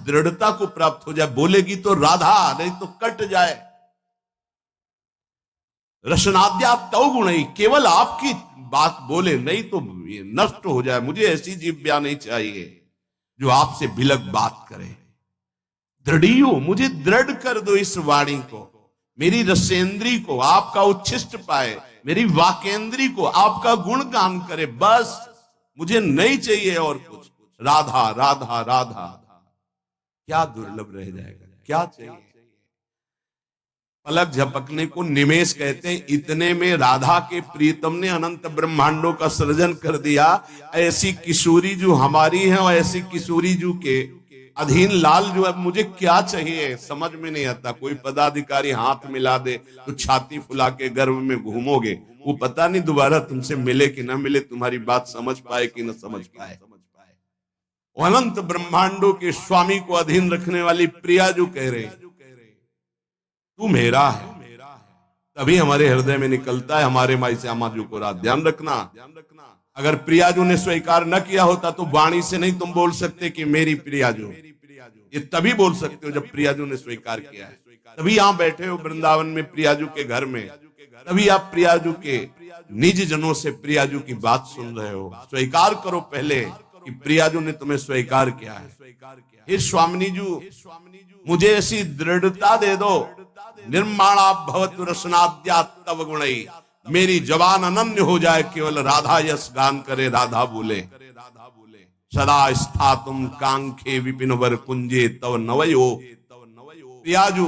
दृढ़ता को प्राप्त हो जाए। बोलेगी तो राधा, नहीं तो कट जाए। रसनाद्या तव गुण ही, केवल आपकी बात बोले, नहीं तो ये नष्ट हो जाए। मुझे ऐसी जीव्या नहीं चाहिए जो आपसे बिलक बात करे। दृढ़ियो, मुझे दृढ़ कर दो इस वाणी को, मेरी रसेंद्री को आपका उच्छिष्ट पाए, मेरी वाकेंद्री को आपका गुण गान करे। बस मुझे नहीं चाहिए और कुछ। राधा राधा राधा, क्या दुर्लभ रह जाएगा, क्या चाहिए। पलक झपकने को निमेष कहते हैं। इतने में राधा के प्रीतम ने अनंत ब्रह्मांडों का सृजन कर दिया। ऐसी किशोरी जो हमारी है और ऐसी किशोरी जो के अधीन लाल जो है, मुझे क्या चाहिए समझ में नहीं आता। कोई पदाधिकारी हाथ मिला दे तो छाती फुला के गर्भ में घूमोगे, वो पता नहीं दोबारा तुमसे मिले कि ना मिले, तुम्हारी बात समझ पाए कि ना समझ पाए। अनंत ब्रह्मांडों के स्वामी को अधीन रखने वाली प्रिया जो कह रहे, तू मेरा है, तभी हमारे हृदय में निकलता है हमारे माई श्यामा जी को रात। ध्यान रखना, अगर प्रियाजू ने स्वीकार न किया होता तो वाणी से नहीं तुम बोल सकते कि मेरी प्रियाजू। ये तभी बोल सकते हो जब प्रियाजू ने स्वीकार किया है। तभी यहां बैठे हो वृंदावन में प्रियाजू के घर में, तभी आप प्रियाजू के निज जनों से प्रियाजू की बात सुन रहे हो। स्वीकार करो पहले कि प्रियाजू ने तुम्हें स्वीकार किया है। हे स्वामिनी जू, मुझे ऐसी दृढ़ता दे दो, निर्माणा भवतु रसनाद्या तव गुणई, मेरी जबान अनन्य हो जाए, केवल राधा यश गान करे, राधा बोले। सदा स्थातुम कांखे विपिन वर कुंजे तव नवयो। प्रियाजू,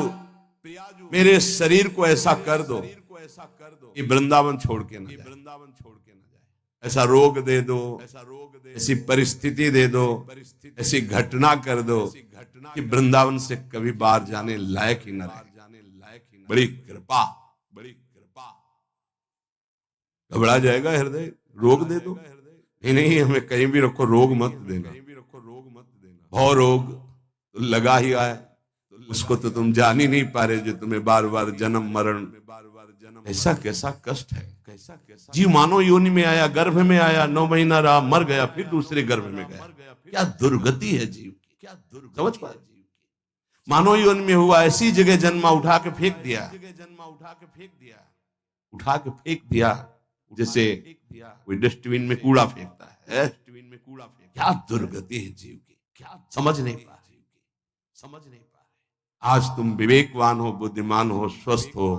मेरे शरीर को ऐसा कर दो कि वृंदावन छोड़ के न जाए। ऐसा रोग दे दो, ऐसी परिस्थिति दे दो, ऐसी घटना कर दो कि वृंदावन से कभी बाहर जाने लायक ही न रहे। बड़ी कृपा, बड़ी कृपा। घबरा जाएगा हृदय, रोग दे दो। नहीं, हमें कहीं भी रखो, रोग मत देना। भव रोग तो लगा ही आया, उसको तो तुम जान ही नहीं पा रहे, जो तुम्हें बार बार जन्म मरण। ऐसा कैसा कष्ट है। जीव मानो योनि में आया, गर्भ में आया, 9 महीना रहा, मर गया, फिर दूसरे गर्भ में गया। क्या दुर्गति है जीव की, क्या समझ पा। मानो योनि में हुआ, ऐसी जगह जन्मा, उठा के फेंक दिया, उठा के फेंक दिया, जैसे कोई डस्टबिन में कूड़ा फेंकता है। क्या दुर्गति है जीव की, क्या समझ नहीं पा रहे। आज तुम विवेकवान हो, बुद्धिमान हो, स्वस्थ हो,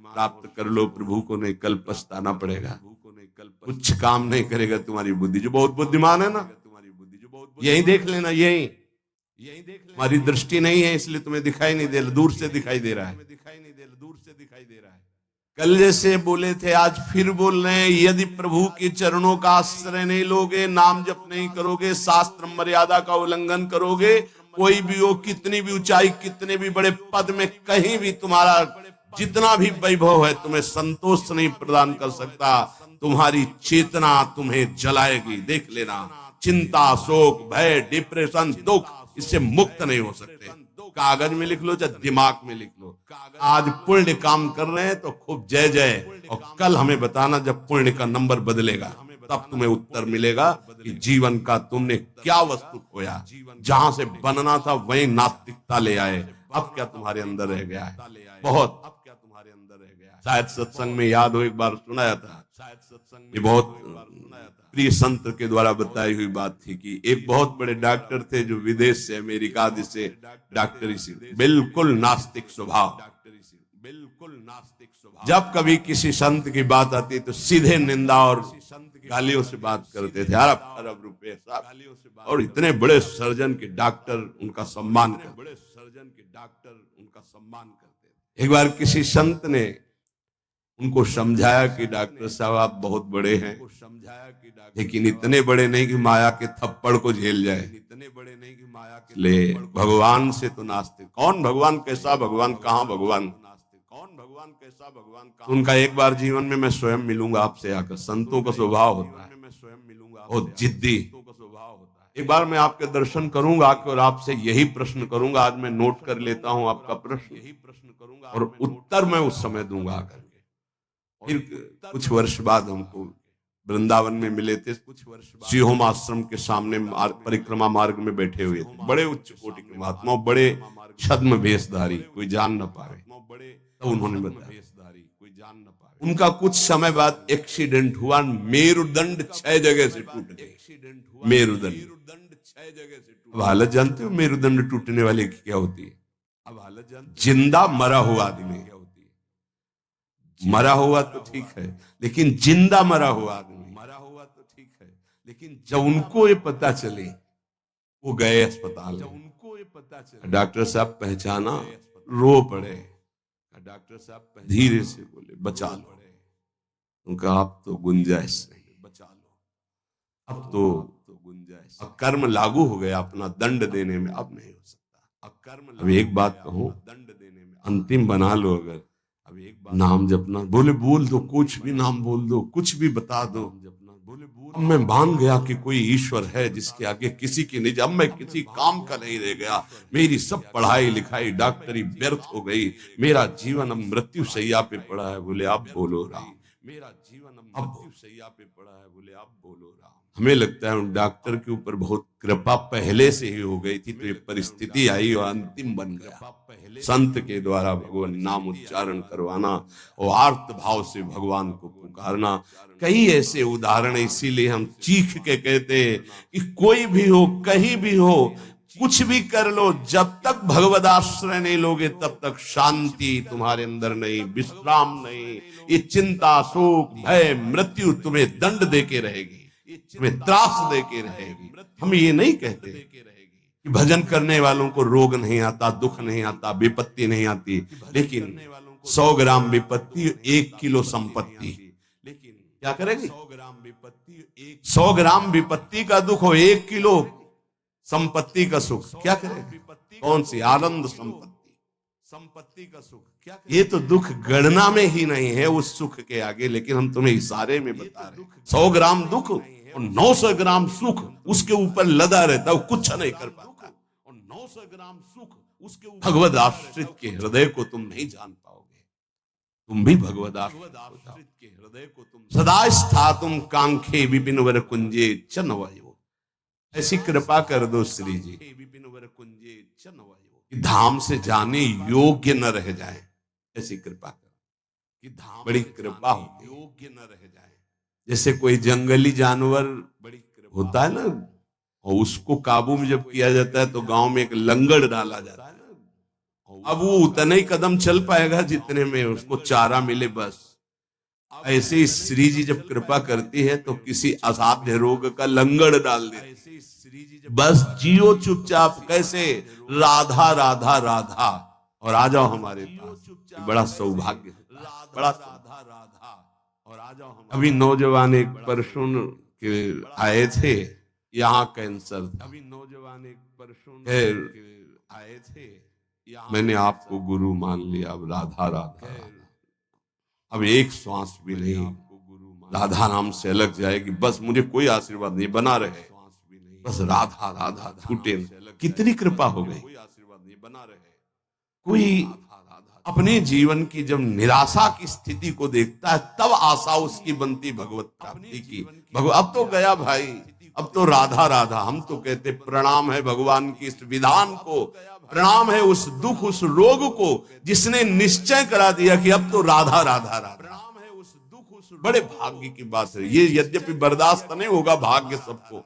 प्राप्त कर लो प्रभु को, नहीं कल पछताना पड़ेगा। कुछ काम नहीं करेगा तुम्हारी बुद्धि, जो बहुत बुद्धिमान है ना, यही देख लेना, यही हमारी दृष्टि नहीं है इसलिए तुम्हें दिखाई नहीं दे रहा, दूर से दिखाई दे रहा है। कल जैसे बोले थे आज फिर बोल रहे हैं, यदि प्रभु के चरणों का आश्रय नहीं लोगे, नाम जप नहीं करोगे, शास्त्र मर्यादा का उल्लंघन करोगे, कोई भी हो, कितनी भी ऊंचाई, कितने भी बड़े पद में, कहीं भी तुम्हारा जितना भी वैभव है, तुम्हें संतोष नहीं प्रदान कर सकता। तुम्हारी चेतना तुम्हें जलाएगी, देख लेना। चिंता, शोक, भय, डिप्रेशन, दुख, इससे मुक्त नहीं हो सकते। कागज में लिख लो चाहे दिमाग में लिख लो। आज पुण्य काम कर रहे हैं तो खूब जय जय, और कल हमें बताना जब पुण्य का नंबर बदलेगा, तब तुम्हें उत्तर मिलेगा कि जीवन का तुमने क्या वस्तु खोया। जहां से बनना था वहीं नास्तिकता ले आए। अब क्या तुम्हारे अंदर रह गया है? बहुत। शायद सत्संग में याद हो, एक बार सुनाया था, ये बहुत प्रिय संत के द्वारा बताई हुई बात थी कि एक बहुत बड़े डॉक्टर थे जो विदेश से, अमेरिका से डॉक्टरी से, बिल्कुल नास्तिक स्वभाव। जब कभी किसी संत की बात आती तो सीधे निंदा और गालियों से बात करते थे, अरब अरब रुपए साहब, और इतने बड़े सर्जन के डॉक्टर उनका सम्मान करते। एक बार किसी संत ने उनको समझाया कि डॉक्टर साहब आप बहुत बड़े हैं, लेकिन इतने बड़े नहीं कि माया के थप्पड़ को झेल जाए। ले भगवान से तो नास्तिक, कौन भगवान, कैसा भगवान, कहाँ भगवान, उनका एक बार जीवन में मैं स्वयं मिलूंगा आपसे आकर। संतों का स्वभाव होता है बहुत जिद्दी। एक बार मैं आपके दर्शन करूंगा और आपसे यही प्रश्न करूंगा, आज मैं नोट कर लेता हूं आपका प्रश्न, और उत्तर मैं उस समय दूंगा आकर। फिर कुछ वर्ष बाद हमको वृंदावन में मिले थे, कुछ वर्ष सिंहोम आश्रम के सामने परिक्रमा मार्ग में बैठे हुए थे, बड़े उच्च कोटि के महात्मा, बड़े छद्म भेषधारी, कोई जान न पावे। तो उन्होंने बताया उनका कुछ समय बाद एक्सीडेंट हुआ, मेरुदंड 6 जगह से टूट गए। मेरुदंड 6 जगह से। अब हालत जानते हो मेरुदंड टूटने वाले की क्या होती है? अब हालत जानते, जिंदा मरा हुआ आदमी क्या होती है? मरा हुआ तो ठीक है, लेकिन जिंदा मरा हुआ आदमी, मरा हुआ तो ठीक है, लेकिन जब उनको ये पता चले, वो गए अस्पताल, उनको ये पता चले, डॉक्टर साहब पहचाना, रो पड़े। डॉक्टर साहब धीरे से बोले बचा लो। उनका अब तो गुंजाइश नहीं, बचा लो, अब तो गुंजाइश, अब कर्म लागू हो गया अपना दंड देने में, अब नहीं हो सकता। अब कर्म, अब एक बात कहूं, दंड देने में अंतिम बना लो, अगर अब एक बात, नाम जपना, बोले बोल दो, कुछ भी नाम बोल दो, कुछ भी बता दो, बोले बोल। अब मैं मान गया कि कोई ईश्वर है जिसके आगे किसी की नहीं, अब मैं किसी काम का नहीं रह गया, मेरी सब पढ़ाई लिखाई डॉक्टरी व्यर्थ हो गई, मेरा जीवन अब मृत्यु शैया पे पड़ा है। बोले आप बोलो राम, मेरा जीवन अब मृत्यु शैया पे पड़ा है, बोले आप बोलो राम। हमें लगता है उन डॉक्टर के ऊपर बहुत कृपा पहले से ही हो गई थी, तो ये परिस्थिति आई और अंतिम बन गया। संत के द्वारा भगवान नाम उच्चारण करवाना और आर्त भाव से भगवान को पुकारना, कई ऐसे उदाहरण, इसीलिए हम चीख के कहते हैं कि कोई भी हो, कहीं भी हो, कुछ भी कर लो, जब तक भगवद आश्रय नहीं लोगे तब तक शांति तुम्हारे अंदर नहीं, विश्राम नहीं। ये चिंता, शोक, भय, मृत्यु तुम्हें दंड देके रहेगी, तुम्हें त्रास देके रहेगी। हम ये नहीं कहते कि भजन करने वालों को रोग नहीं आता, दुख नहीं आता, विपत्ति नहीं आती, लेकिन 100 ग्राम विपत्ति 1 किलो संपत्ति, लेकिन क्या करेगी? 100 ग्राम विपत्ति का दुख हो, 1 किलो संपत्ति का सुख, क्या करेगा? कौन सी आनंद संपत्ति, संपत्ति का सुख क्या? ये तो दुख गणना में ही नहीं है उस सुख के आगे, लेकिन हम तुम्हें इशारे में बता रहे हैं। 100 ग्राम दुख और 900 ग्राम सुख उसके ऊपर लदा रहता, वो कुछ नहीं कर पाता। और 900 ग्राम सुख उसके ऊपर, भगवद आश्रित के हृदय को तुम नहीं जान पाओगे। तुम भी भगवद आश्रित के हृदय को तुम सदा स्थातुम कांखे विपिन वर कुंजे च नवयो। ऐसी कृपा कर दो श्री जी, धाम से जाने योग्य न रह जाए, ऐसी कृपा करो कि धाम, बड़ी कृपा हो, योग्य न रह जाए। जैसे कोई जंगली जानवर बड़ी होता है ना, और उसको काबू में जब किया जाता है तो गांव में एक लंगड़ डाला जाता है ना, अब वो उतने ही कदम चल पाएगा जितने में उसको चारा मिले, बस। ऐसे ही श्री जी जब कृपा करती है तो किसी असाध्य रोग का लंगड़ डाल देती, बस जियो चुपचाप, कैसे? राधा राधा राधा, और आ जाओ हमारे पास। बड़ा सौभाग्य, बड़ा राधा राधा, और आ जाओ। अभी नौजवान एक परसों के आए थे, यहाँ कैंसर था। अभी नौजवान एक परसों आए थे, मैंने आपको गुरु मान लिया, अब राधा राधा, अब एक श्वास भी नहीं राधा नाम से अलग जाएगी, बस मुझे कोई आशीर्वाद नहीं, बना रहे, बस राधा राधा, छूटे। कितनी कृपा हो गई। कोई अपने जीवन की जब निराशा की स्थिति को देखता है तब आशा उसकी बनती भगवत प्राप्ति की। अब तो गया भाई, अब तो राधा राधा। हम तो कहते प्रणाम है भगवान की इस विधान को, प्रणाम है उस दुख, उस रोग को जिसने निश्चय करा दिया कि अब तो राधा राधा राधा। बड़े भाग्य की बात है ये, यद्यपि बर्दाश्त नहीं होगा भाग्य सबको,